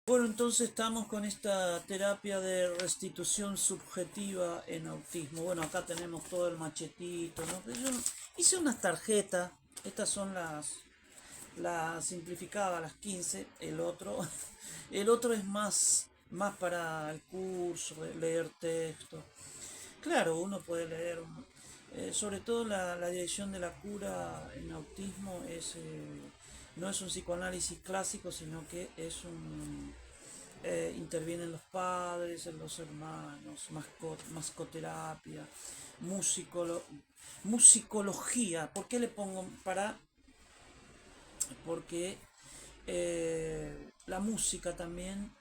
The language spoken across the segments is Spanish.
Bueno, entonces estamos con esta terapia de restitución subjetiva en autismo. Bueno, acá tenemos todo el machetito, ¿no? Yo hice unas tarjetas, estas son las simplificadas, las 15. El otro es más para el curso, de leer texto. Claro, uno puede leer, sobre todo la dirección de la cura en autismo no es un psicoanálisis clásico, sino que intervienen los padres, los hermanos, mascoterapia, musicolo- musicología. ¿Por qué le pongo para? Porque la música también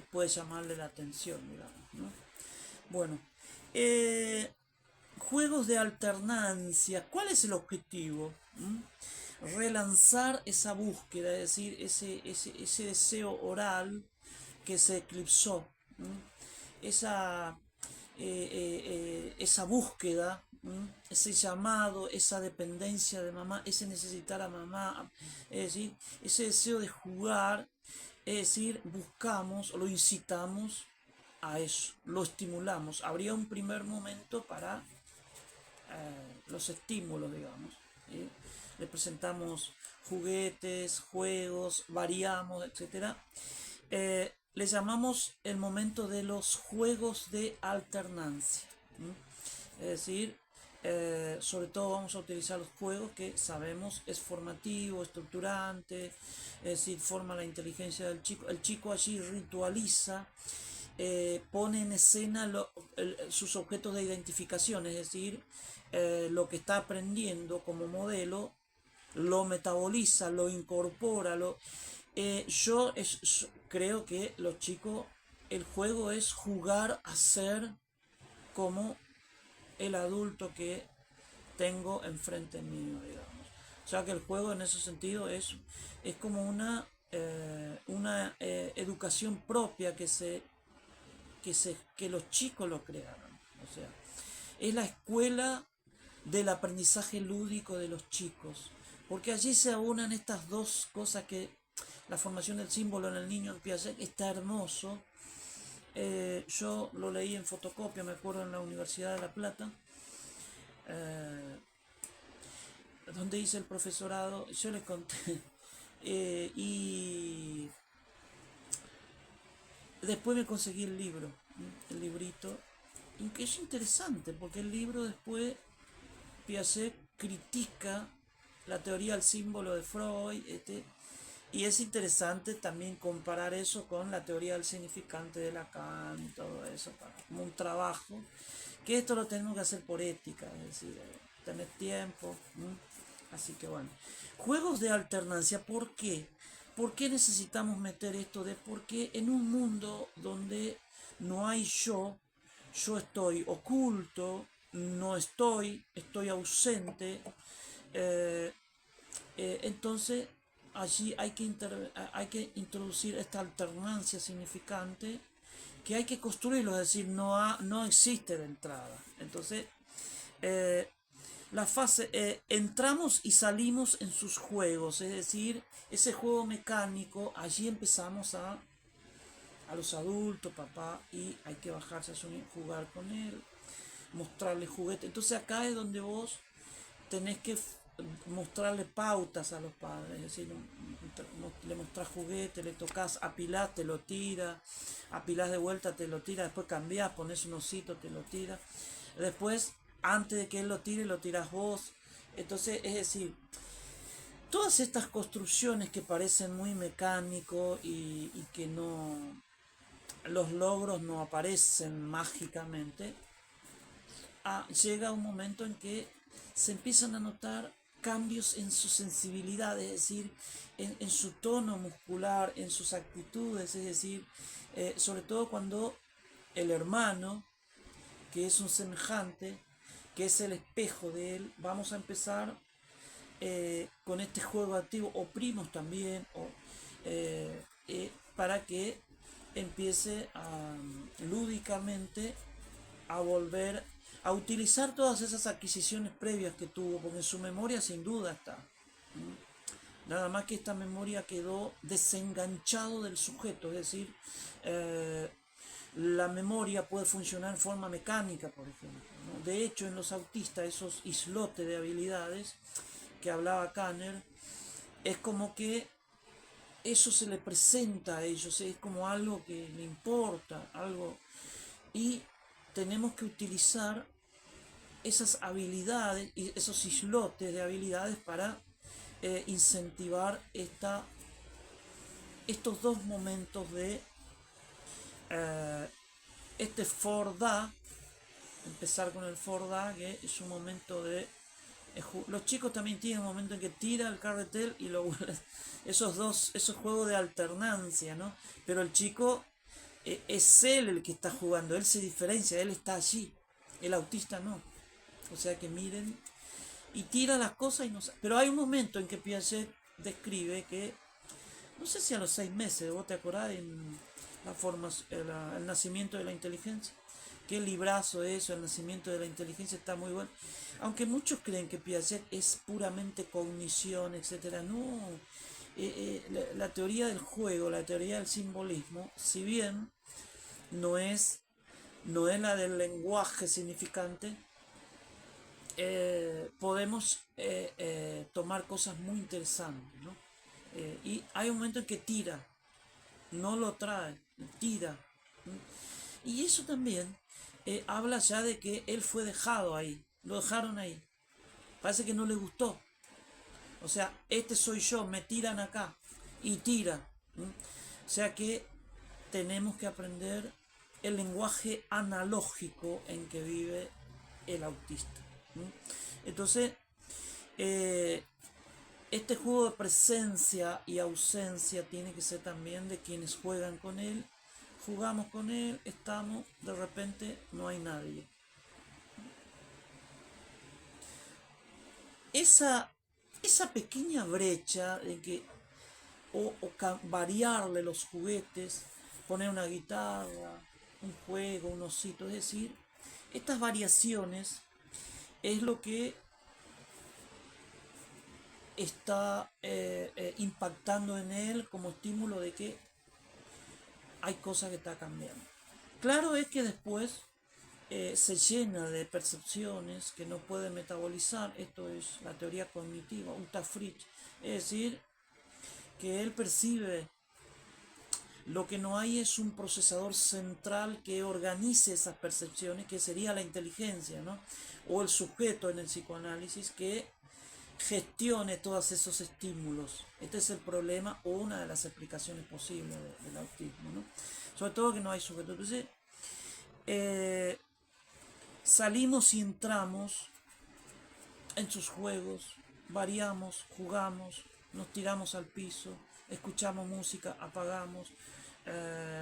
puede llamarle la atención, digamos, ¿no? Bueno, eh, juegos de alternancia. ¿Cuál es el objetivo? Relanzar esa búsqueda, es decir, ese deseo oral que se eclipsó. Esa, esa búsqueda, ese llamado, esa dependencia de mamá, ese necesitar a mamá, es decir, ese deseo de jugar, es decir, buscamos, lo incitamos a eso, lo estimulamos. Habría un primer momento para los estímulos, digamos. ¿Sí? Le presentamos juguetes, juegos, variamos, etcétera. Le llamamos el momento de los juegos de alternancia. Es decir, sobre todo vamos a utilizar los juegos que sabemos es formativo, estructurante, es decir, forma la inteligencia del chico. El chico allí ritualiza, pone en escena sus objetos de identificación, es decir, lo que está aprendiendo como modelo, lo metaboliza, lo incorpora. Creo que los chicos, el juego es jugar a ser como el adulto que tengo enfrente mío, digamos. O sea que el juego en ese sentido es como una educación propia que los chicos lo crearon. O sea, es la escuela del aprendizaje lúdico de los chicos. Porque allí se aunan estas dos cosas que la formación del símbolo en el niño en Piaget está hermoso. Yo lo leí en fotocopia, me acuerdo, en la Universidad de La Plata, eh, donde hice el profesorado. Yo les conté. Y después me conseguí el libro, el librito, y que es interesante, porque el libro después Piaget critica la teoría del símbolo de Freud, y es interesante también comparar eso con la teoría del significante de Lacan y todo eso, como un trabajo, que esto lo tenemos que hacer por ética, es decir, tener tiempo. Así que bueno, juegos de alternancia, ¿por qué? ¿Por qué necesitamos meter esto de por qué en un mundo donde no hay yo estoy oculto, no estoy ausente? eh, entonces allí hay que introducir esta alternancia significante que hay que construirlo, es decir, no existe de entrada. Entonces, eh, la fase, entramos y salimos en sus juegos, es decir, ese juego mecánico, allí empezamos a los adultos, papá, y hay que bajarse a su niño, jugar con él, mostrarle juguetes. Entonces acá es donde vos tenés que mostrarle pautas a los padres, es decir, le mostrás juguete, le tocas, apilás, te lo tira, apilás de vuelta, te lo tira, después cambiás, pones un osito, te lo tira, después, antes de que él lo tire, lo tirás vos. Entonces, es decir, todas estas construcciones que parecen muy mecánicos y que no, los logros no aparecen mágicamente, llega un momento en que se empiezan a notar cambios en su sensibilidad, es decir, en su tono muscular, en sus actitudes, es decir, sobre todo cuando el hermano, que es un semejante, que es el espejo de él, vamos a empezar con este juego activo, o primos también, para que empiece lúdicamente a volver a utilizar todas esas adquisiciones previas que tuvo, porque en su memoria sin duda está. Nada más que esta memoria quedó desenganchado del sujeto, es decir, eh, la memoria puede funcionar en forma mecánica, por ejemplo, ¿no? De hecho, en los autistas, esos islotes de habilidades que hablaba Kanner, es como que eso se le presenta a ellos, es como algo que le importa, algo, y tenemos que utilizar esas habilidades y esos islotes de habilidades para incentivar estos dos momentos de eh, este Forda, empezar con el Forda, que es un momento de... Los chicos también tienen un momento en que tira el carretel y lo esos dos, esos juegos de alternancia, ¿no? Pero el chico es él el que está jugando, él se diferencia, él está allí, el autista no. O sea que miren, y tira las cosas y no sabe. Pero hay un momento en que Piaget describe que, no sé si a los 6 meses, vos te acordás en la forma, el nacimiento de la inteligencia, qué librazo eso, el nacimiento de la inteligencia está muy bueno. Aunque muchos creen que Piaget es puramente cognición, etcétera, no. La teoría del juego, la teoría del simbolismo, si bien no es, no es la del lenguaje significante, podemos tomar cosas muy interesantes, ¿no? Y hay un momento en que tira, no lo trae, tira. Y eso también habla ya de que él fue dejado ahí, lo dejaron ahí. Parece que no le gustó. O sea, este soy yo, me tiran acá y tira. O sea que tenemos que aprender el lenguaje analógico en que vive el autista. Entonces, eh, este juego de presencia y ausencia tiene que ser también de quienes juegan con él. Jugamos con él, estamos, de repente no hay nadie. Esa, esa pequeña brecha de que, o variarle los juguetes, poner una guitarra, un juego, un osito, es decir, estas variaciones es lo que está impactando en él como estímulo de que hay cosas que está cambiando. Claro es que después se llena de percepciones que no puede metabolizar, esto es la teoría cognitiva, Uta Fritz, es decir, que él percibe, lo que no hay es un procesador central que organice esas percepciones, que sería la inteligencia, ¿no? O el sujeto en el psicoanálisis que gestione todos esos estímulos. Este es el problema o una de las explicaciones posibles del autismo, ¿no? Sobre todo que no hay sujeto. Entonces, eh, salimos y entramos en sus juegos, variamos, jugamos, nos tiramos al piso, escuchamos música, apagamos,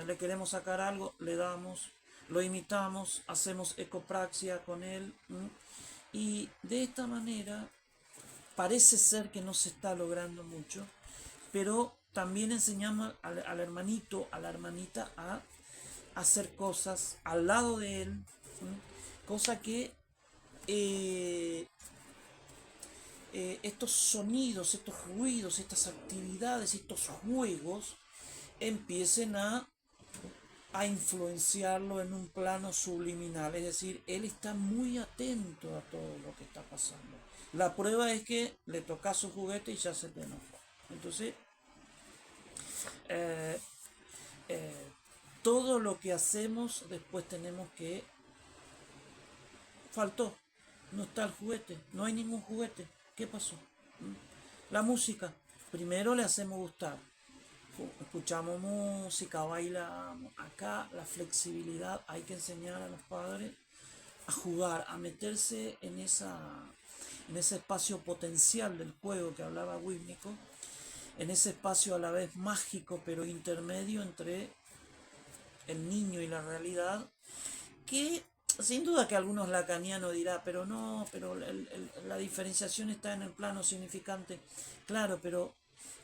le queremos sacar algo, le damos, lo imitamos, hacemos ecopraxia con él. Y de esta manera parece ser que no se está logrando mucho, pero también enseñamos al hermanito, a la hermanita a hacer cosas al lado de él, cosa que eh, estos sonidos, estos ruidos, estas actividades, estos juegos empiecen a influenciarlo en un plano subliminal. Es decir, él está muy atento a todo lo que está pasando. La prueba es que le toca su juguete y ya se te enoja. Entonces, eh, eh, todo lo que hacemos después tenemos que... Faltó, no está el juguete, no hay ningún juguete. ¿Qué pasó? La música, primero le hacemos gustar. Escuchamos música, bailamos. Acá la flexibilidad, hay que enseñar a los padres a jugar, a meterse en ese espacio potencial del juego que hablaba Wímnico, en ese espacio a la vez mágico pero intermedio entre el niño y la realidad, que sin duda que algunos lacanianos dirá, pero no, pero la diferenciación está en el plano significante. Claro, pero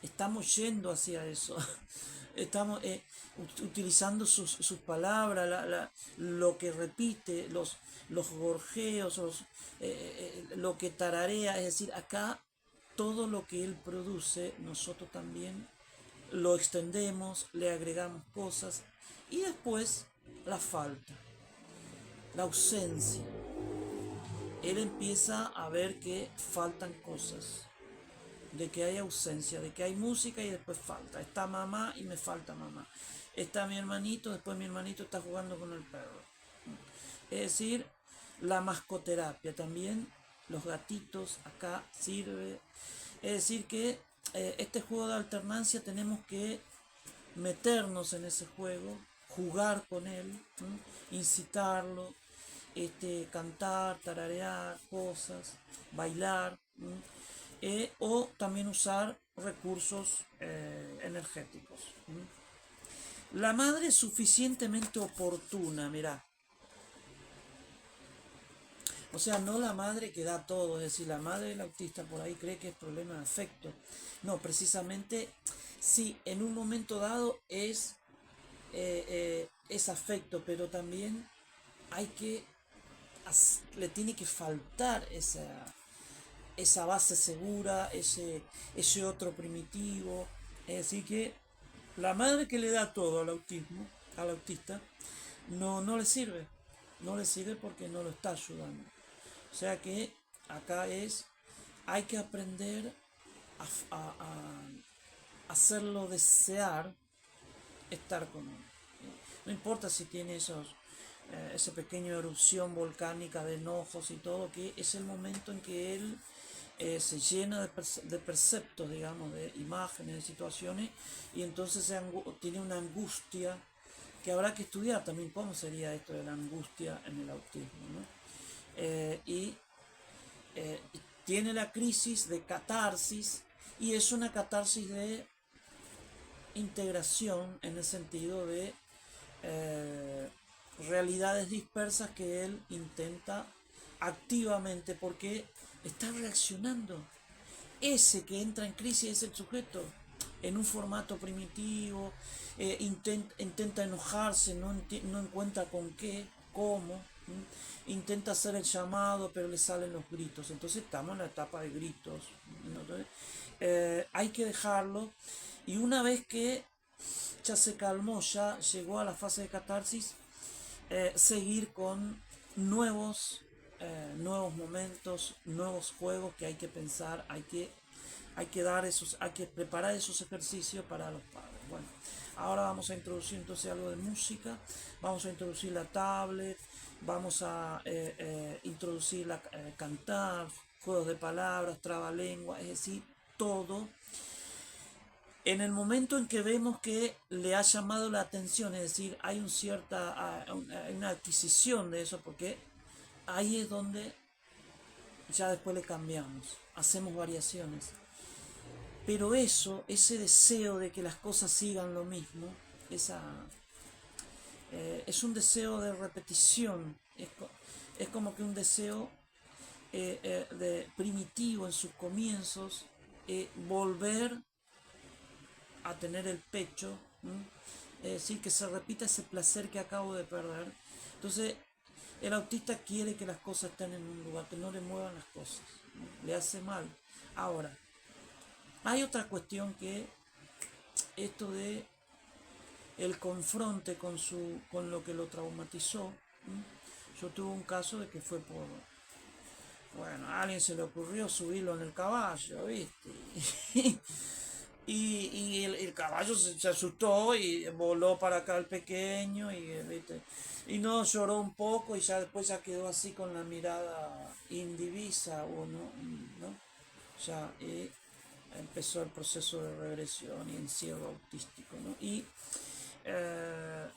estamos yendo hacia eso. Estamos utilizando sus palabras, lo que repite, los gorjeos, lo que tararea. Es decir, acá todo lo que él produce, nosotros también lo extendemos, le agregamos cosas y después la falta, la ausencia. Él empieza a ver que faltan cosas, de que hay ausencia, de que hay música y después falta. Está mamá y me falta mamá. Está mi hermanito, después mi hermanito está jugando con el perro. Es decir, la mascoterapia también, los gatitos acá sirve. Es decir que este juego de alternancia tenemos que meternos en ese juego, jugar con él, incitarlo, cantar, tararear cosas, bailar, o también usar recursos energéticos. La madre es suficientemente oportuna, mirá. O sea, no la madre que da todo, es decir, la madre del autista por ahí cree que es problema de afecto. No, precisamente, sí, en un momento dado es afecto, pero también hay que, le tiene que faltar esa base segura, ese otro primitivo. Es decir, que la madre que le da todo al autista, no le sirve. No le sirve porque no lo está ayudando. O sea que acá hay que aprender a hacerlo desear estar con él. No importa si tiene esa pequeña erupción volcánica de enojos y todo, que es el momento en que él se llena de perceptos, digamos, de imágenes, de situaciones, y entonces tiene una angustia que habrá que estudiar también cómo sería esto de la angustia en el autismo, ¿no? Y tiene la crisis de catarsis, y es una catarsis de integración en el sentido de realidades dispersas que él intenta activamente porque está reaccionando. Ese que entra en crisis es el sujeto en un formato primitivo, intenta enojarse, no encuentra con qué, cómo, intenta hacer el llamado pero le salen los gritos, entonces estamos en la etapa de gritos, ¿no? Entonces, hay que dejarlo, y una vez que ya se calmó, ya llegó a la fase de catarsis, seguir con nuevos momentos, nuevos juegos que hay que pensar, hay que preparar esos ejercicios para los padres. Bueno, ahora vamos a introducir entonces algo de música, vamos a introducir la tablet, vamos a introducir cantar, juegos de palabras, trabalengua, es decir, todo. En el momento en que vemos que le ha llamado la atención, es decir, hay una adquisición de eso, porque ahí es donde ya después le cambiamos, hacemos variaciones. Pero ese deseo de que las cosas sigan lo mismo, es un deseo de repetición, es como que un deseo de primitivo en sus comienzos, volver a tener el pecho, es decir, que se repita ese placer que acabo de perder. Entonces, el autista quiere que las cosas estén en un lugar, que no le muevan las cosas, ¿no? Le hace mal. Ahora, hay otra cuestión que esto de el confronte con lo que lo traumatizó. Yo tuve un caso de que fue bueno, a alguien se le ocurrió subirlo en el caballo, ¿viste? Y el caballo se asustó y voló para acá el pequeño ¿viste? Y no, lloró un poco y ya después ya quedó así con la mirada indivisa ¿no? Ya empezó el proceso de regresión y encierro autístico, ¿no? Y eh,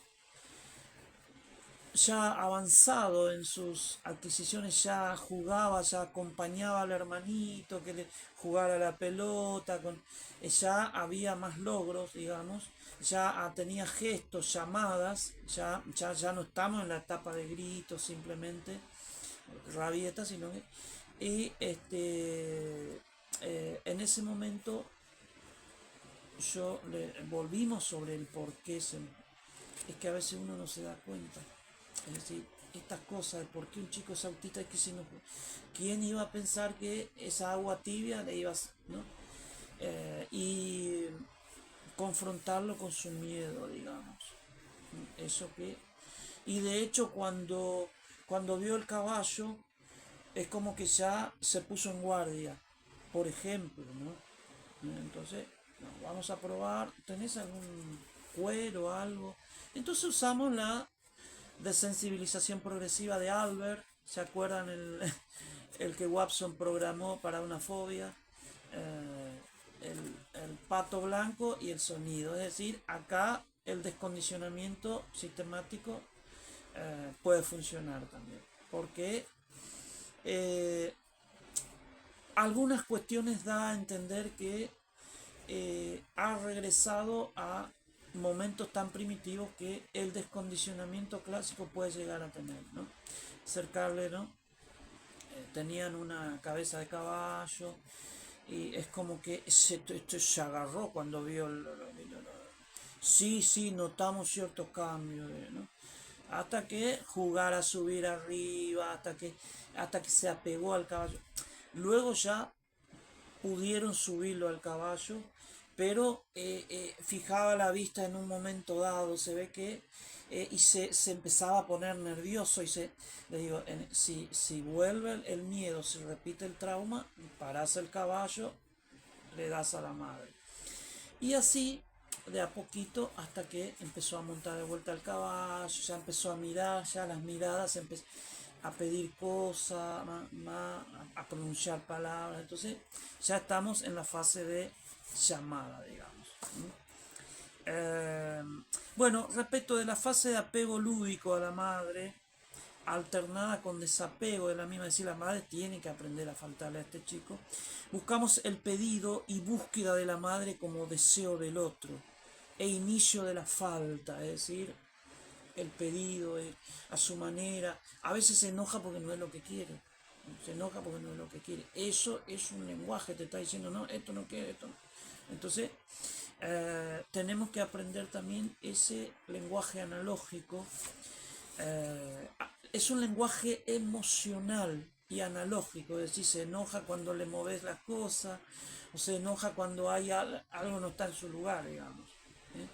ya avanzado en sus adquisiciones, ya jugaba, ya acompañaba al hermanito que le jugara la pelota, ya había más logros, digamos, ya tenía gestos, llamadas, ya no estamos en la etapa de gritos simplemente, rabietas, sino que, y en ese momento volvimos sobre el por qué es que a veces uno no se da cuenta. Es decir, estas cosas, de por qué un chico es autista, es que si no, ¿quién iba a pensar que esa agua tibia le ibas, ¿no? Y confrontarlo con su miedo, digamos. Eso que... Y de hecho cuando vio el caballo, es como que ya se puso en guardia, por ejemplo, ¿no? Entonces, no, vamos a probar, ¿tenés algún cuero o algo? Entonces usamos la desensibilización progresiva de Albert, ¿se acuerdan el que Watson programó para una fobia? El pato blanco y el sonido, es decir, acá el descondicionamiento sistemático puede funcionar también, porque eh, algunas cuestiones da a entender que ha regresado a momentos tan primitivos que el descondicionamiento clásico puede llegar a tener, ¿no? Cercarle, ¿no? Tenían una cabeza de caballo y es como que esto se agarró cuando vio sí, sí, notamos ciertos cambios, ¿no? Hasta que jugar a subir arriba, hasta que se apegó al caballo. Luego ya pudieron subirlo al caballo, pero fijaba la vista en un momento dado, se ve que, y se empezaba a poner nervioso y le digo, si vuelve el miedo, si repite el trauma, parás el caballo, le das a la madre. Y así, de a poquito, hasta que empezó a montar de vuelta el caballo, ya empezó a mirar, ya las miradas empezó a pedir cosas, a pronunciar palabras. Entonces, ya estamos en la fase de llamada, digamos. Eh, bueno, respecto de la fase de apego lúdico a la madre, alternada con desapego de la misma, es decir, la madre tiene que aprender a faltarle a este chico, buscamos el pedido y búsqueda de la madre como deseo del otro e inicio de la falta, es decir, el pedido a su manera, a veces se enoja porque no es lo que quiere, se enoja porque no es lo que quiere, eso es un lenguaje, te está diciendo, no, esto no quiere, esto no. Entonces, tenemos que aprender también ese lenguaje analógico. eh, es un lenguaje emocional y analógico, es decir, se enoja cuando le moves las cosas, o se enoja cuando hay algo no está en su lugar, digamos. ¿eh?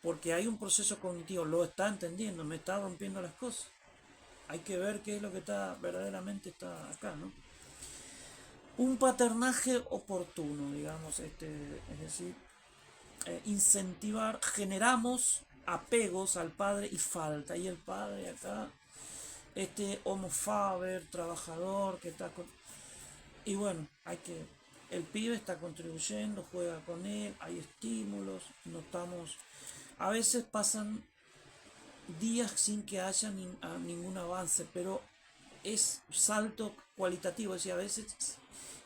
Porque hay un proceso cognitivo, lo está entendiendo, me está rompiendo las cosas. Hay que ver qué es lo que está verdaderamente está acá, ¿no? Un paternaje oportuno, digamos, es decir, incentivar, generamos apegos al padre y falta. Y el padre acá, homo faber, trabajador, que está con... Y bueno, el pibe está contribuyendo, juega con él, hay estímulos, notamos... A veces pasan días sin que haya ningún avance, pero es salto cualitativo, es decir, a veces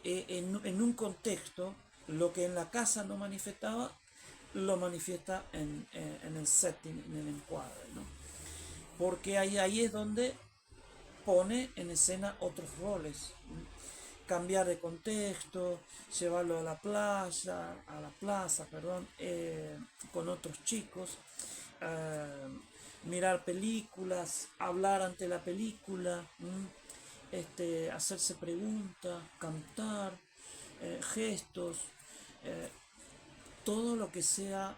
en un contexto lo que en la casa no manifestaba lo manifiesta en el setting, en el encuadre, ¿no? Porque ahí es donde pone en escena otros roles, cambiar de contexto, llevarlo a la playa, a la plaza, perdón, con otros chicos, eh, mirar películas, hablar ante la película, hacerse preguntas, cantar, gestos, eh, todo lo que sea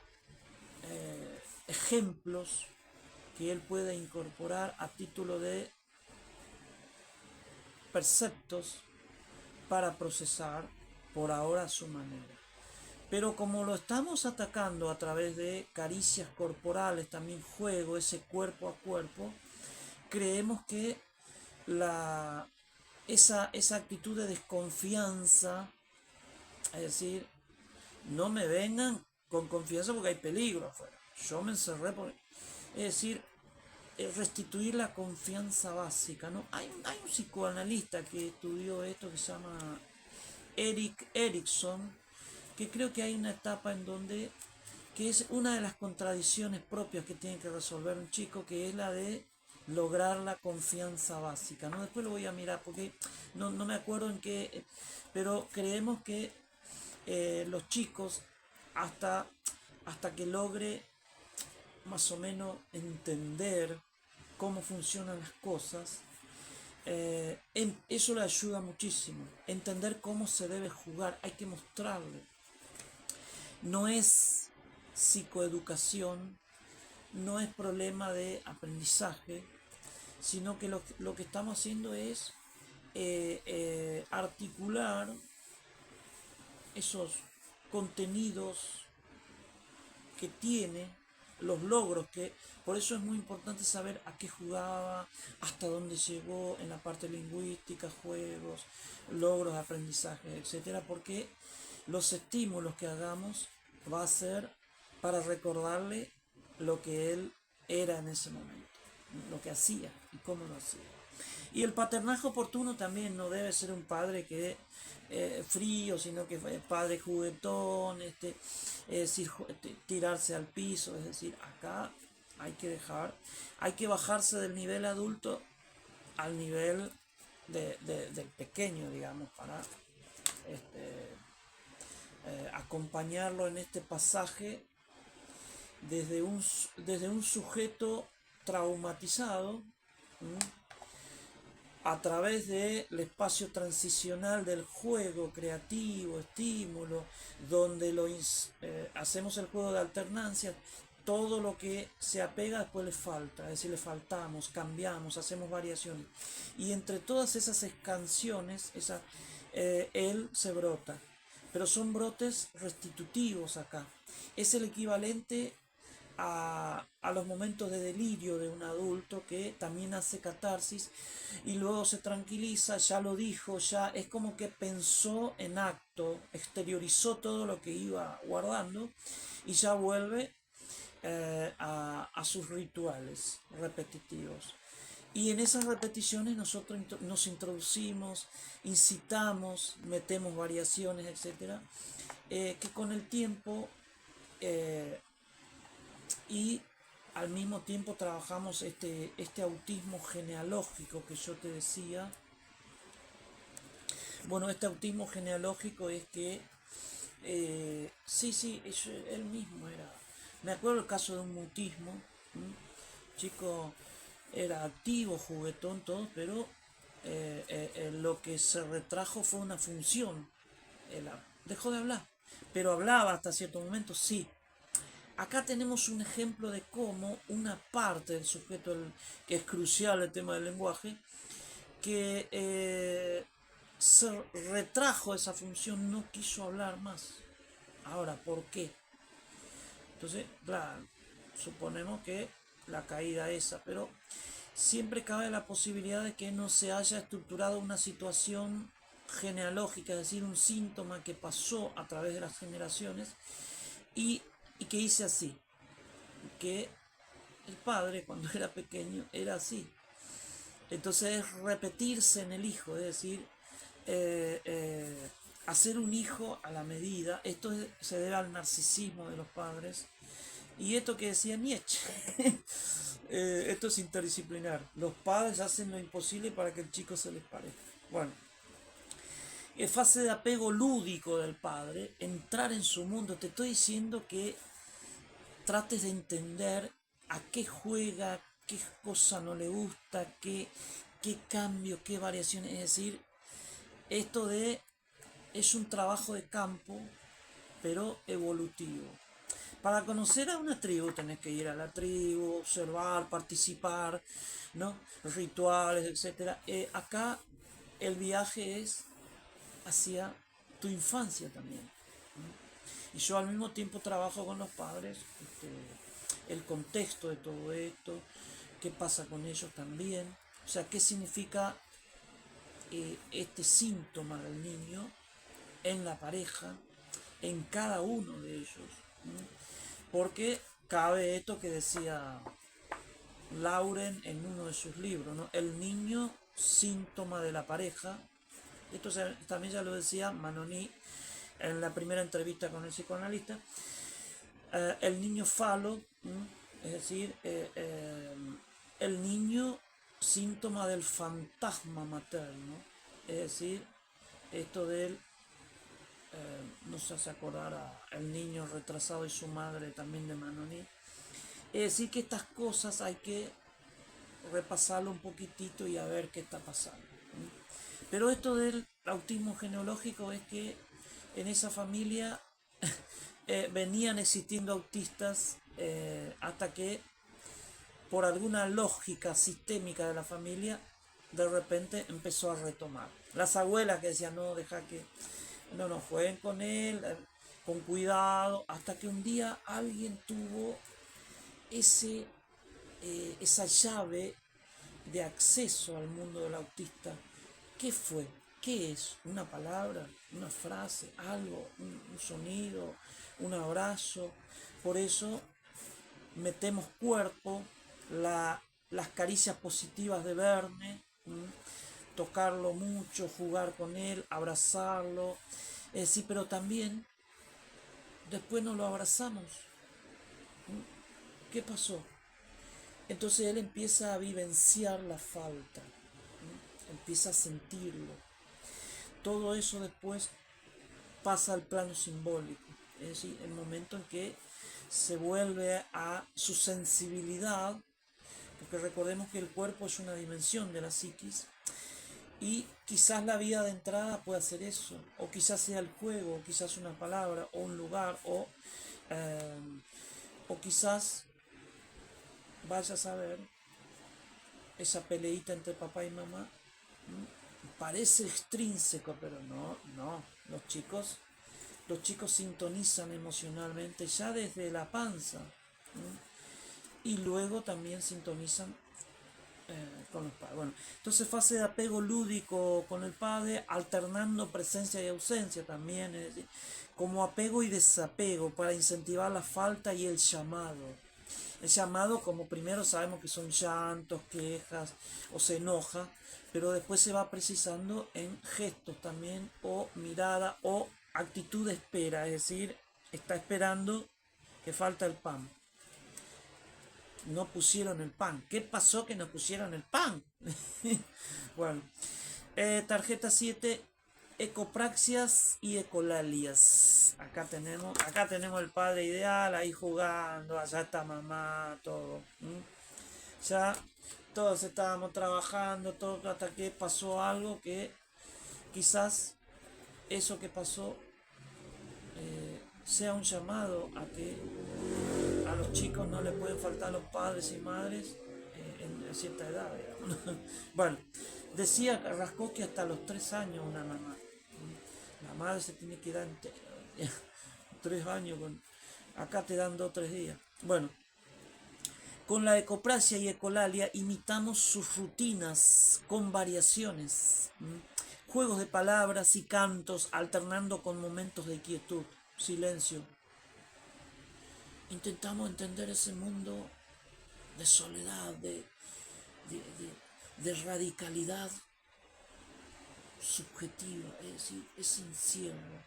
ejemplos que él pueda incorporar a título de perceptos para procesar por ahora a su manera. Pero como lo estamos atacando a través de caricias corporales, también juego, ese cuerpo a cuerpo, creemos que esa actitud de desconfianza, es decir, no me vengan con confianza porque hay peligro afuera. Yo me encerré por... Es decir, restituir la confianza básica, ¿no? Hay un psicoanalista que estudió esto que se llama Erik Erikson, que creo que hay una etapa en donde, que es una de las contradicciones propias que tiene que resolver un chico, que es la de lograr la confianza básica, ¿no? Después lo voy a mirar porque no me acuerdo en qué, pero creemos que los chicos hasta que logre más o menos entender cómo funcionan las cosas, eso le ayuda muchísimo. Entender cómo se debe jugar, hay que mostrarle. No es psicoeducación, no es problema de aprendizaje, sino que lo que estamos haciendo es articular esos contenidos que tiene, los logros que... Por eso es muy importante saber a qué jugaba, hasta dónde llegó en la parte lingüística, juegos, logros, aprendizaje, etcétera, porque los estímulos que hagamos va a ser para recordarle lo que él era en ese momento, lo que hacía y cómo lo hacía. Y el paternaje oportuno también no debe ser un padre que frío, sino que padre juguetón, es decir, tirarse al piso, es decir, acá hay que bajarse del nivel adulto al nivel del pequeño, digamos, para acompañarlo en este pasaje desde un sujeto traumatizado, ¿m? A través del espacio transicional del juego creativo, estímulo, donde hacemos el juego de alternancia, todo lo que se apega después le falta, es decir, le faltamos, cambiamos, hacemos variaciones. Y entre todas esas canciones, él se brota, pero son brotes restitutivos acá. Es el equivalente a los momentos de delirio de un adulto que también hace catarsis y luego se tranquiliza, ya lo dijo, ya es como que pensó en acto, exteriorizó todo lo que iba guardando y ya vuelve a sus rituales repetitivos. Y en esas repeticiones nosotros nos introducimos, incitamos, metemos variaciones, etcétera, que con el tiempo y al mismo tiempo trabajamos este autismo genealógico que yo te decía. Bueno, este autismo genealógico es que, sí, él mismo era. Me acuerdo el caso de un mutismo, chico era activo, juguetón, todo, pero lo que se retrajo fue una función. Él dejó de hablar, pero hablaba hasta cierto momento, sí. Acá tenemos un ejemplo de cómo una parte del sujeto, que es crucial el tema del lenguaje, que se retrajo esa función, no quiso hablar más. Ahora, ¿por qué? Entonces, claro, suponemos que la caída esa, pero siempre cabe la posibilidad de que no se haya estructurado una situación genealógica, es decir, un síntoma que pasó a través de las generaciones y, y que hice así, que el padre cuando era pequeño era así. Entonces es repetirse en el hijo, es decir, hacer un hijo a la medida. Se debe al narcisismo de los padres. Y esto que decía Nietzsche, esto es interdisciplinar. Los padres hacen lo imposible para que el chico se les parezca. Bueno, es fase de apego lúdico del padre, entrar en su mundo. Te estoy diciendo que trates de entender a qué juega, qué cosa no le gusta, qué cambio, qué variaciones. Es decir, es un trabajo de campo, pero evolutivo. Para conocer a una tribu tenés que ir a la tribu, observar, participar, ¿no? Rituales, etcétera. Acá el viaje es hacia tu infancia también. Y yo al mismo tiempo trabajo con los padres, el contexto de todo esto, qué pasa con ellos también, o sea, qué significa este síntoma del niño en la pareja, en cada uno de ellos, ¿no? Porque cabe esto que decía Lauren en uno de sus libros, ¿no? El niño síntoma de la pareja. Esto también ya lo decía Manoni en la primera entrevista con el psicoanalista. El niño falo, es decir, el niño síntoma del fantasma materno, es decir, esto del, no sé si acordar el niño retrasado y su madre también de Manoni. Es decir, que estas cosas hay que repasarlo un poquitito y a ver qué está pasando. Pero esto del autismo genealógico es que en esa familia venían existiendo autistas hasta que por alguna lógica sistémica de la familia de repente empezó a retomar. Las abuelas que decían, no, deja que no jueguen con él, con cuidado, hasta que un día alguien tuvo ese, esa llave de acceso al mundo del autista. ¿Qué fue? ¿Qué es? ¿Una palabra? ¿Una frase? ¿Algo? ¿Un sonido? ¿Un abrazo? Por eso metemos cuerpo, las caricias positivas de Verne, tocarlo mucho, jugar con él, abrazarlo, sí, pero también después no lo abrazamos. ¿Qué pasó? Entonces él empieza a vivenciar la falta, empieza a sentirlo. Todo eso después pasa al plano simbólico, es decir, el momento en que se vuelve a su sensibilidad, porque recordemos que el cuerpo es una dimensión de la psiquis, y quizás la vía de entrada pueda ser eso, o quizás sea el juego, o quizás una palabra, o un lugar, eh, o quizás vaya a saber esa peleita entre papá y mamá. Parece extrínseco, pero no, los chicos sintonizan emocionalmente ya desde la panza, y luego también sintonizan con los padres. Bueno, entonces fase de apego lúdico con el padre, alternando presencia y ausencia también, es decir, como apego y desapego para incentivar la falta y el llamado. El llamado, como primero sabemos que son llantos, quejas o se enoja, pero después se va precisando en gestos también, o mirada o actitud de espera, es decir, está esperando que falta el pan. No pusieron el pan. ¿Qué pasó que no pusieron el pan? Bueno, tarjeta 7, ecopraxias y ecolalias. Acá tenemos el padre ideal, ahí jugando, allá está mamá, todo. Ya todos estábamos trabajando, todo, hasta que pasó algo que quizás eso que pasó sea un llamado a que a los chicos no les pueden faltar los padres y madres en cierta edad, digamos. Bueno, decía Carrasco que hasta los 3 años una mamá. La madre se tiene que dar entera. 3 años, acá te dan 2 o 3 días. Bueno, con la ecopraxia y ecolalia imitamos sus rutinas con variaciones. Juegos de palabras y cantos alternando con momentos de quietud, silencio. Intentamos entender ese mundo de soledad, de radicalidad subjetiva, es decir, ese encierro.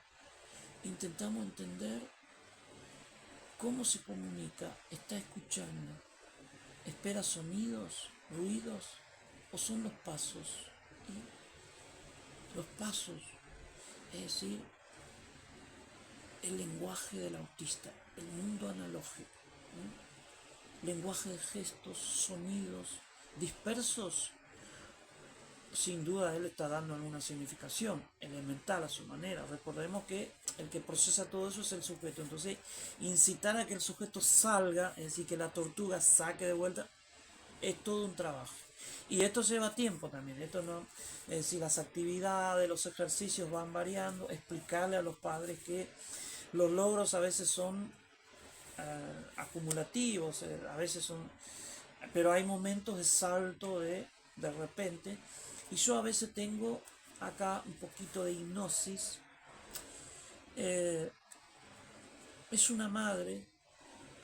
Intentamos entender cómo se comunica, está escuchando, espera sonidos, ruidos, o son los pasos. Los pasos, es decir, el lenguaje del autista, el mundo analógico, lenguaje de gestos, sonidos dispersos. Sin duda él está dando alguna significación elemental a su manera. Recordemos que el que procesa todo eso es el sujeto. Entonces, incitar a que el sujeto salga, es decir, que la tortuga saque de vuelta, es todo un trabajo. Y esto lleva tiempo también. Esto no, es decir, las actividades, los ejercicios van variando. Explicarle a los padres que los logros a veces son acumulativos, a veces son, pero hay momentos de salto de repente. Y yo a veces tengo acá un poquito de hipnosis. Es una madre,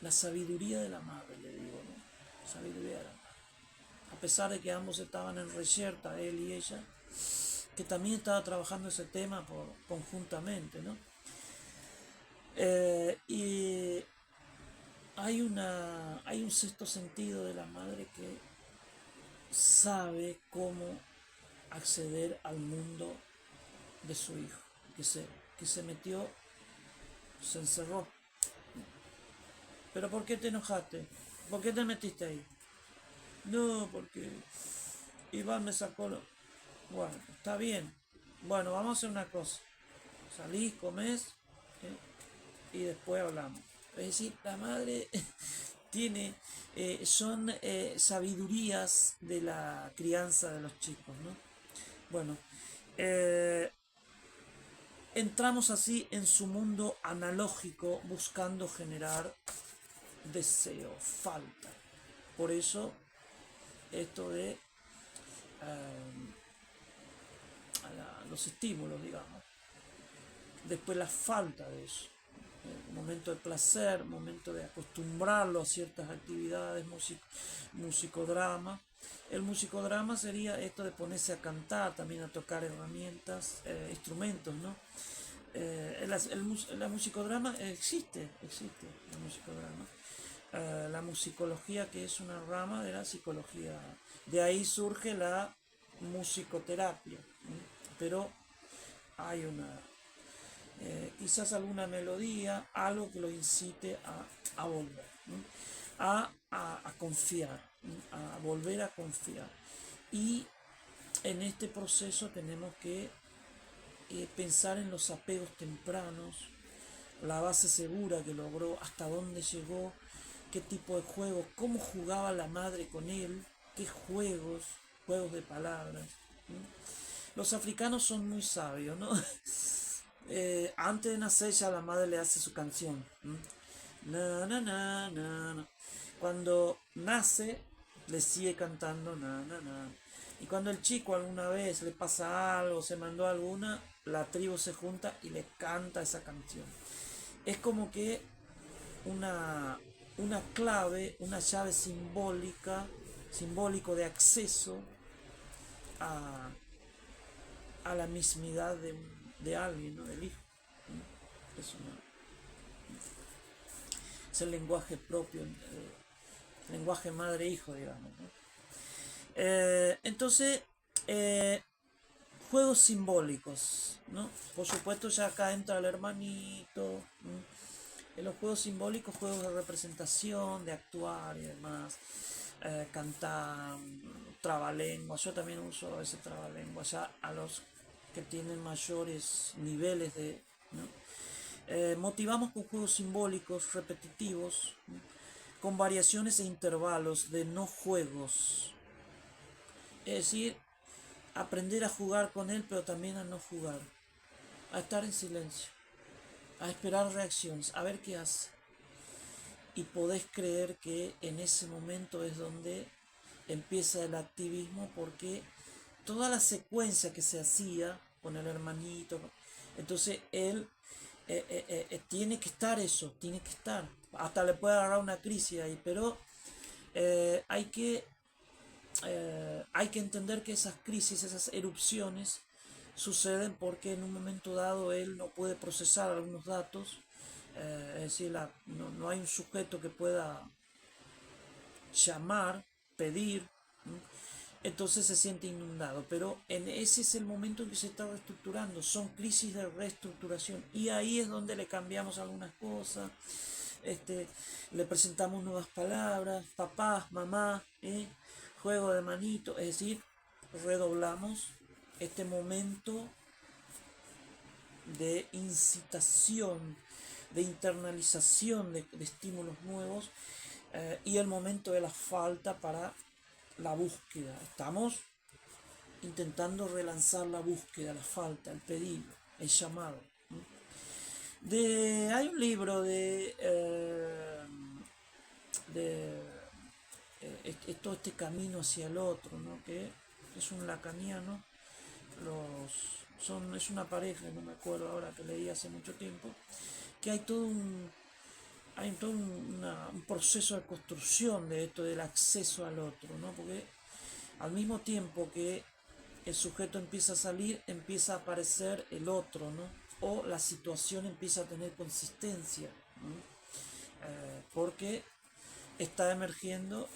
la sabiduría de la madre, le digo, ¿no? Sabiduría de la madre. A pesar de que ambos estaban en reyerta, él y ella, que también estaba trabajando ese tema conjuntamente, ¿no? Y hay un sexto sentido de la madre que sabe cómo acceder al mundo de su hijo, que se metió, se encerró. ¿Pero por qué te enojaste? ¿Por qué te metiste ahí? No, porque Iván me sacó lo... Bueno, está bien. Bueno, vamos a hacer una cosa. Salís, comés y después hablamos. Es decir, la madre tiene, son sabidurías de la crianza de los chicos, ¿no? Bueno, eh, entramos así en su mundo analógico buscando generar deseo, falta. Por eso esto de los estímulos, digamos. Después la falta de eso. Momento de placer, momento de acostumbrarlo a ciertas actividades, musicodrama. El musicodrama sería esto de ponerse a cantar, también a tocar herramientas, instrumentos, ¿no? La musicodrama existe la musicodrama. La musicología, que es una rama de la psicología. De ahí surge la musicoterapia, ¿no? Pero hay quizás alguna melodía, algo que lo incite a volver, ¿no? A confiar, ¿no? A volver a confiar. Y en este proceso tenemos que pensar en los apegos tempranos, la base segura que logró, hasta dónde llegó, qué tipo de juegos, cómo jugaba la madre con él, qué juegos de palabras. ¿No? Los africanos son muy sabios, ¿no? Antes de nacer ya la madre le hace su canción. ¿No? Na, na, na, na, na. Cuando nace, le sigue cantando na, na, na. Y cuando el chico alguna vez le pasa algo, se mandó alguna, la tribu se junta y le canta esa canción. Es como que una, una clave, una llave simbólico de acceso a, a la mismidad de alguien, ¿no? Del hijo. ¿No? Es el lenguaje propio, lenguaje madre-hijo, digamos. ¿No? Entonces, eh, juegos simbólicos, ¿no? Por supuesto ya acá entra el hermanito, ¿no? En los juegos simbólicos, juegos de representación, de actuar y demás, cantar, trabalenguas, yo también uso ese trabalenguas ya a los que tienen mayores niveles de... ¿no? Motivamos con juegos simbólicos repetitivos, ¿no? Con variaciones e intervalos de no juegos, es decir, aprender a jugar con él, pero también a no jugar, a estar en silencio, a esperar reacciones, a ver qué hace. Y podés creer que en ese momento es donde empieza el activismo, porque toda la secuencia que se hacía con el hermanito, entonces él tiene que estar eso, tiene que estar. Hasta le puede agarrar una crisis ahí, pero hay hay que entender que esas crisis, esas erupciones, suceden porque en un momento dado él no puede procesar algunos datos, es decir, no hay un sujeto que pueda llamar, pedir, ¿no? Entonces se siente inundado, pero ese es el momento en que se está reestructurando, son crisis de reestructuración y ahí es donde le cambiamos algunas cosas, le presentamos nuevas palabras, papá, mamá, juego de manito, es decir, redoblamos este momento de incitación, de internalización de estímulos nuevos, y el momento de la falta para la búsqueda. Estamos intentando relanzar la búsqueda, la falta, el pedido, el llamado. Hay un libro de todo este camino hacia el otro, ¿no? Que es un lacaniano, es una pareja, no me acuerdo ahora, que leí hace mucho tiempo, que hay todo un proceso de construcción de esto del acceso al otro, ¿no? Porque al mismo tiempo que el sujeto empieza a salir, empieza a aparecer el otro, ¿no? O la situación empieza a tener consistencia, ¿no? Porque está emergiendo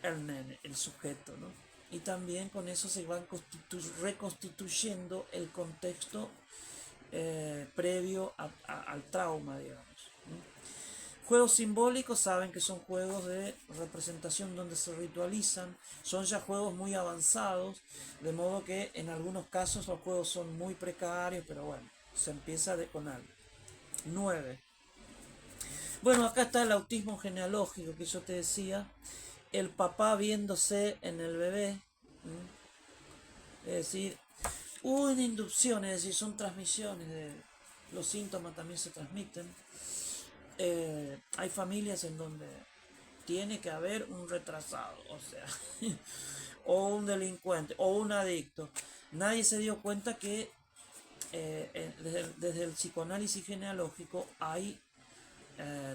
el nene, el sujeto, ¿no? Y también con eso se van reconstituyendo el contexto previo al trauma, digamos, ¿no? Juegos simbólicos saben que son juegos de representación donde se ritualizan, son ya juegos muy avanzados, de modo que en algunos casos los juegos son muy precarios, pero bueno, se empieza con algo. 9. Bueno, acá está el autismo genealógico que yo te decía, el papá viéndose en el bebé, es decir, una inducción, es decir, son transmisiones, los síntomas también se transmiten. Hay familias en donde tiene que haber un retrasado, o sea, o un delincuente, o un adicto. Nadie se dio cuenta que desde el psicoanálisis genealógico hay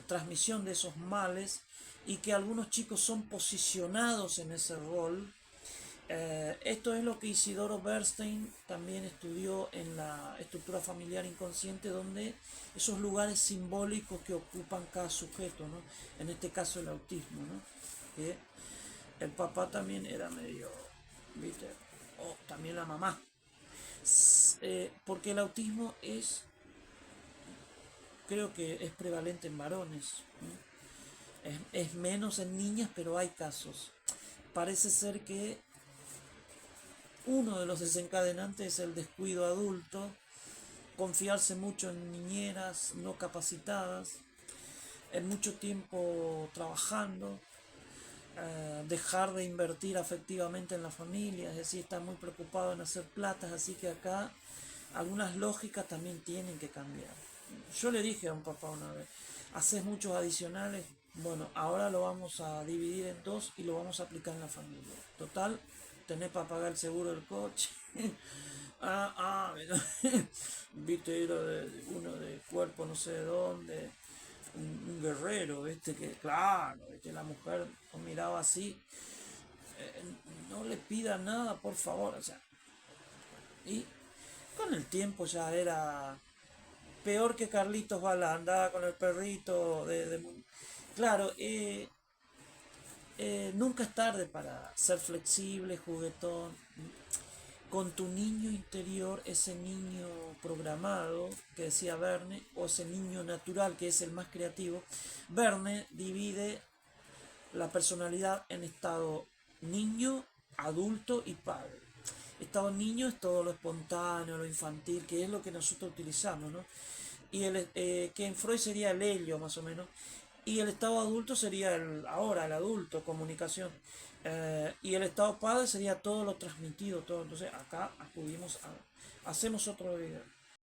transmisión de esos males y que algunos chicos son posicionados en ese rol. Esto es lo que Isidoro Bernstein también estudió en la estructura familiar inconsciente, donde esos lugares simbólicos que ocupan cada sujeto, ¿no? En este caso el autismo, ¿no? Que el papá también era medio, ¿viste? O también la mamá. Porque el autismo creo que es prevalente en varones, ¿no? Es menos en niñas, pero hay casos. Parece ser que uno de los desencadenantes es el descuido adulto, confiarse mucho en niñeras no capacitadas, en mucho tiempo trabajando, dejar de invertir afectivamente en la familia, es decir, estar muy preocupado en hacer platas, así que acá algunas lógicas también tienen que cambiar. Yo le dije a un papá una vez, haces muchos adicionales, bueno, ahora lo vamos a dividir en dos y lo vamos a aplicar en la familia. Total, tenés para pagar el seguro del coche. Viste, era uno de cuerpo no sé de dónde, un guerrero, viste, que claro, viste, la mujer lo miraba así, eh, no le pida nada, por favor, o sea, y con el tiempo ya era peor que Carlitos Balá, andaba con el perrito claro, nunca es tarde para ser flexible, juguetón, con tu niño interior, ese niño programado que decía Verne, o ese niño natural que es el más creativo. Verne divide la personalidad en estado niño, adulto y padre. Estado niño es todo lo espontáneo, lo infantil, que es lo que nosotros utilizamos, ¿no? Y que en Freud sería el ello, más o menos. Y el estado adulto sería el adulto, comunicación. Y el estado padre sería todo lo transmitido, todo. Entonces acá hacemos otro video.